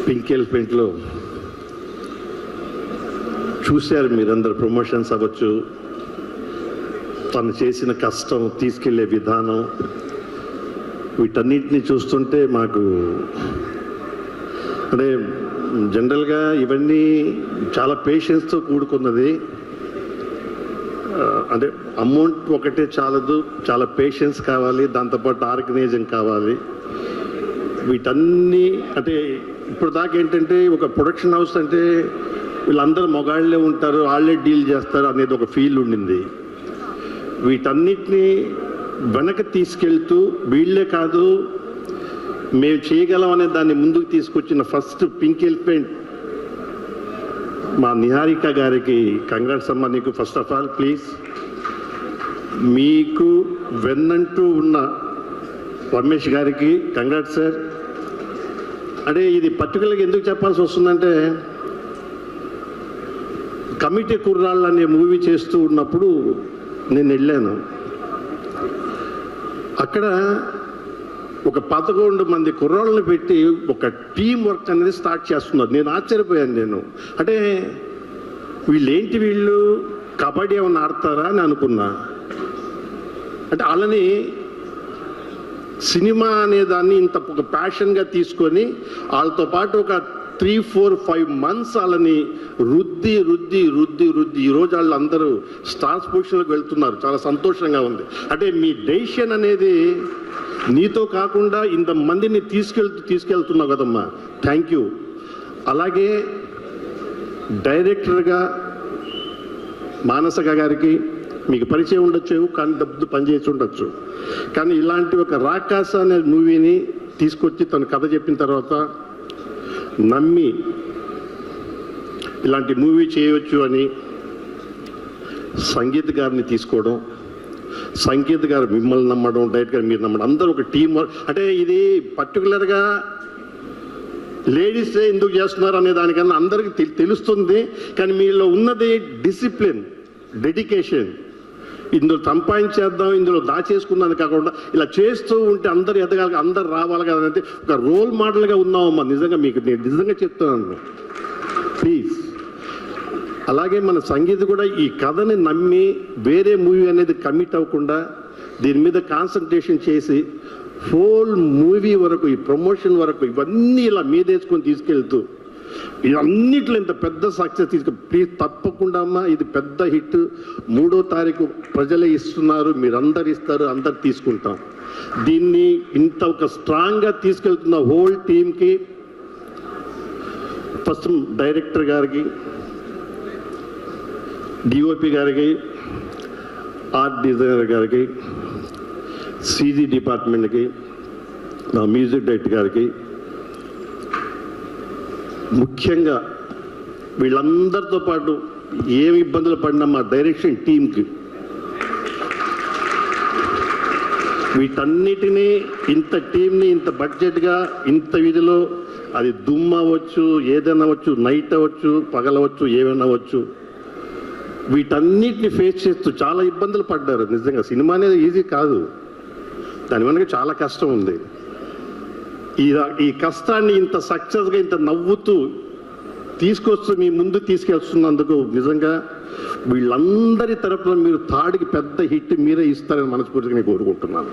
Pink ఎలిఫెంట్లో చూశారు మీరందరు. Promotions అవ్వచ్చు, తను చేసిన కష్టం, తీసుకెళ్లే విధానం, వీటన్నిటిని చూస్తుంటే మాకు అంటే జనరల్గా ఇవన్నీ చాలా పేషెన్స్తో కూడుకున్నది. అంటే అమౌంట్ ఒకటే చాలదు, చాలా పేషెన్స్ కావాలి, దాంతోపాటు ఆర్గనైజింగ్ కావాలి. వీటన్నీ అంటే ఇప్పుడు దాకా ఏంటంటే ఒక ప్రొడక్షన్ హౌస్ అంటే వీళ్ళందరూ మొగాళ్ళే ఉంటారు, వాళ్ళే డీల్ చేస్తారు అనేది ఒక ఫీల్ ఉండింది. వీటన్నిటినీ వెనక తీసుకెళ్తూ వీళ్ళే కాదు మేము చేయగలం అనే దాన్ని ముందుకు తీసుకొచ్చిన ఫస్ట్ పింక్ ఎలిఫెంట్ మా నిహారిక గారికి కంగ్రాట్స్ అమ్మా. నీకు ఫస్ట్ ఆఫ్ ఆల్ ప్లీజ్. మీకు వెన్నంటూ ఉన్న రమేష్ గారికి కంగ్రాట్స్ సార్. అంటే ఇది పర్టికులర్గా ఎందుకు చెప్పాల్సి వస్తుందంటే, కమిటీ కుర్రాళ్ళు అనే మూవీ చేస్తూ ఉన్నప్పుడు నేను వెళ్ళాను. అక్కడ ఒక 11 మంది కుర్రాళ్ళని పెట్టి ఒక టీం వర్క్ అనేది స్టార్ట్ చేస్తున్నారు. నేను ఆశ్చర్యపోయాను. నేను అంటే వీళ్ళు కబడ్డీ ఏమైనా ఆడతారా అని అనుకున్నా. అంటే వాళ్ళని సినిమా అనే దాన్ని ఇంత ఒక ప్యాషన్గా తీసుకొని వాళ్ళతో పాటు ఒక 3, 4, 5 మంత్స్ వాళ్ళని రుద్ది ఈరోజు వాళ్ళు అందరూ స్టార్స్ పొజిషన్లోకి వెళ్తున్నారు. చాలా సంతోషంగా ఉంది. అంటే మీ డెసిషన్ అనేది నీతో కాకుండా ఇంతమందిని తీసుకెళ్తున్నావు కదమ్మా, థ్యాంక్ యూ. అలాగే డైరెక్టర్గా మానస గారికి మీకు పరిచయం ఉండొచ్చు, కానీ డబ్బు పనిచేసి ఉండొచ్చు. కానీ ఇలాంటి ఒక రాకాస అనే మూవీని తీసుకొచ్చి తను కథ చెప్పిన తర్వాత నమ్మి ఇలాంటి మూవీ చేయవచ్చు అని సంగీత్ గారిని తీసుకోవడం, సంగీత్ గారు మిమ్మల్ని నమ్మడం, డైరెక్ట్ గారు మీరు నమ్మడం, అందరూ ఒక టీం వర్క్. అంటే ఇది పర్టికులర్గా లేడీసే ఎందుకు చేస్తున్నారు అనే దానికన్నా అందరికీ తెలుస్తుంది. కానీ మీలో ఉన్నది డిసిప్లిన్, డెడికేషన్. ఇందులో సంపాదించేద్దాం, ఇందులో దాచేసుకున్నది కాకుండా ఇలా చేస్తూ ఉంటే అందరు ఎదగాలి, అందరు రావాలి కదా అంటే ఒక రోల్ మోడల్గా ఉన్నామమ్మా. నిజంగా మీకు నేను నిజంగా చెప్తున్నాను, ప్లీజ్. అలాగే మన సంగీత కూడా ఈ కథని నమ్మి వేరే మూవీ అనేది కమిట్ అవ్వకుండా దీని మీద కాన్సన్ట్రేషన్ చేసి హోల్ మూవీ వరకు, ఈ ప్రమోషన్ వరకు ఇవన్నీ ఇలా మీదేసుకొని తీసుకెళ్తూ ఇవన్నిట్లో ఇంత పెద్ద సక్సెస్ ప్లీజ్ తప్పకుండా అమ్మా. ఇది పెద్ద హిట్. 3వ తారీఖు ప్రజలే ఇస్తున్నారు, మీరందరు ఇస్తారు, అందరు తీసుకుంటాం. దీన్ని ఇంత ఒక స్ట్రాంగ్గా తీసుకెళ్తున్న హోల్ టీమ్కి, ఫస్ట్ డైరెక్టర్ గారికి, డిఓపి గారికి, ఆర్ట్ డిజైనర్ గారికి, సిజీ డిపార్ట్మెంట్కి, నా మ్యూజిక్ డైరెక్టర్ గారికి, ముఖ్యంగా వీళ్ళందరితో పాటు ఏమి ఇబ్బందులు పడినా మా డైరెక్షన్ టీంకి, వీటన్నిటినీ ఇంత టీంని ఇంత బడ్జెట్గా ఇంత విధిలో అది దుమ్ము అవ్వచ్చు, ఏదైనా అవ్వచ్చు, నైట్ అవ్వచ్చు, పగలవచ్చు, ఏమైనా అవ్వచ్చు, వీటన్నిటిని ఫేస్ చేస్తూ చాలా ఇబ్బందులు పడ్డారు. నిజంగా సినిమా అనేది ఈజీ కాదు, దాని వెనక చాలా కష్టం ఉంది. ఈ కష్టాన్ని ఇంత సక్సెస్గా ఇంత నవ్వుతూ తీసుకొస్తూ మీ ముందు తీసుకెళ్తున్నందుకు నిజంగా వీళ్ళందరి తరపున మీరు తాడికి పెద్ద హిట్ మీరే ఇస్తారని మనస్ఫూర్తిగా నేను కోరుకుంటున్నాను.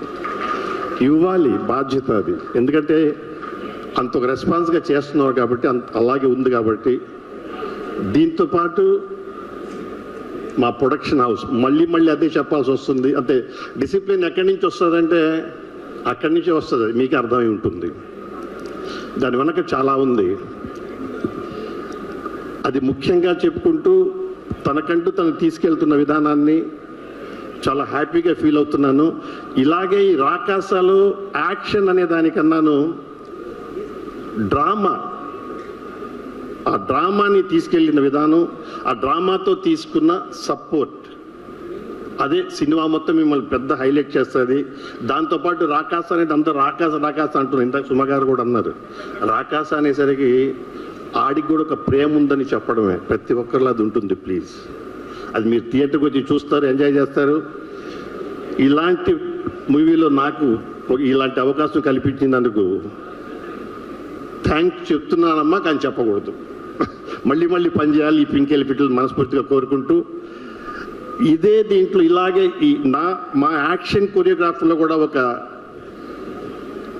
ఇవ్వాలి, బాధ్యత అది. ఎందుకంటే అంత ఒక రెస్పాన్స్గా చేస్తున్నారు కాబట్టి, అలాగే ఉంది కాబట్టి. దీంతో పాటు మా ప్రొడక్షన్ హౌస్ మళ్ళీ అదే చెప్పాల్సి వస్తుంది. అంటే డిసిప్లిన్ ఎక్కడి నుంచి వస్తుందంటే అక్కడి నుంచే వస్తుంది, మీకు అర్థమై ఉంటుంది. దాని వెనక చాలా ఉంది. అది ముఖ్యంగా చెప్పుకుంటూ తనకంటూ తను తీసుకెళ్తున్న విధానాన్ని చాలా హ్యాపీగా ఫీల్ అవుతున్నాను. ఇలాగే ఈ రాకాసాలు యాక్షన్ అనే దానికన్నాను డ్రామా, ఆ డ్రామాని తీసుకెళ్ళిన విధానం, ఆ డ్రామాతో తీసుకున్న సపోర్ట్, అదే సినిమా మొత్తం మిమ్మల్ని పెద్ద హైలైట్ చేస్తుంది. దాంతోపాటు రాకాస అనేది అందరూ రాకాస అంటున్నారు. ఇంత సుమగారు కూడా అన్నారు, రాకాస అనేసరికి ఆడికి కూడా ఒక ప్రేమ ఉందని చెప్పడమే. ప్రతి ఒక్కరిలో అది ఉంటుంది. ప్లీజ్, అది మీరు థియేటర్కి వచ్చి చూస్తారు, ఎంజాయ్ చేస్తారు. ఇలాంటి మూవీలో నాకు ఇలాంటి అవకాశం కల్పించినందుకు థ్యాంక్స్ చెప్తున్నానమ్మా, కానీ చెప్పకూడదు. మళ్ళీ మళ్ళీ పనిచేయాలి ఈ పింక్ ఎలిఫెంట్లు మనస్ఫూర్తిగా కోరుకుంటూ, ఇదే దీంట్లో ఇలాగే మా యాక్షన్ కొరియోగ్రాఫర్లో కూడా ఒక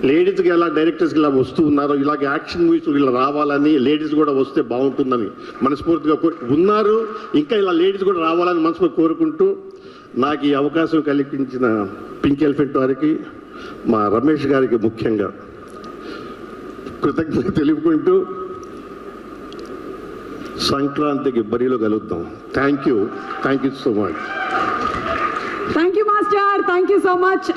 లేడీస్కి ఎలా డైరెక్టర్స్కి ఇలా వస్తూ ఉన్నారో, ఇలాగే యాక్షన్ మూవీస్ ఇలా రావాలని, లేడీస్ కూడా వస్తే బాగుంటుందని మనస్ఫూర్తిగా ఉన్నారు. ఇంకా ఇలా లేడీస్ కూడా రావాలని మనస్ఫూర్తి కోరుకుంటూ, నాకు ఈ అవకాశం కల్పించిన పింక్ ఎలిఫెంట్ వారికి, మా రమేష్ గారికి ముఖ్యంగా కృతజ్ఞత తెలుపుకుంటూ, సంక్రాంతికి బరిలో కలుద్దాం. Thank you so much. Thank you master, thank you so much.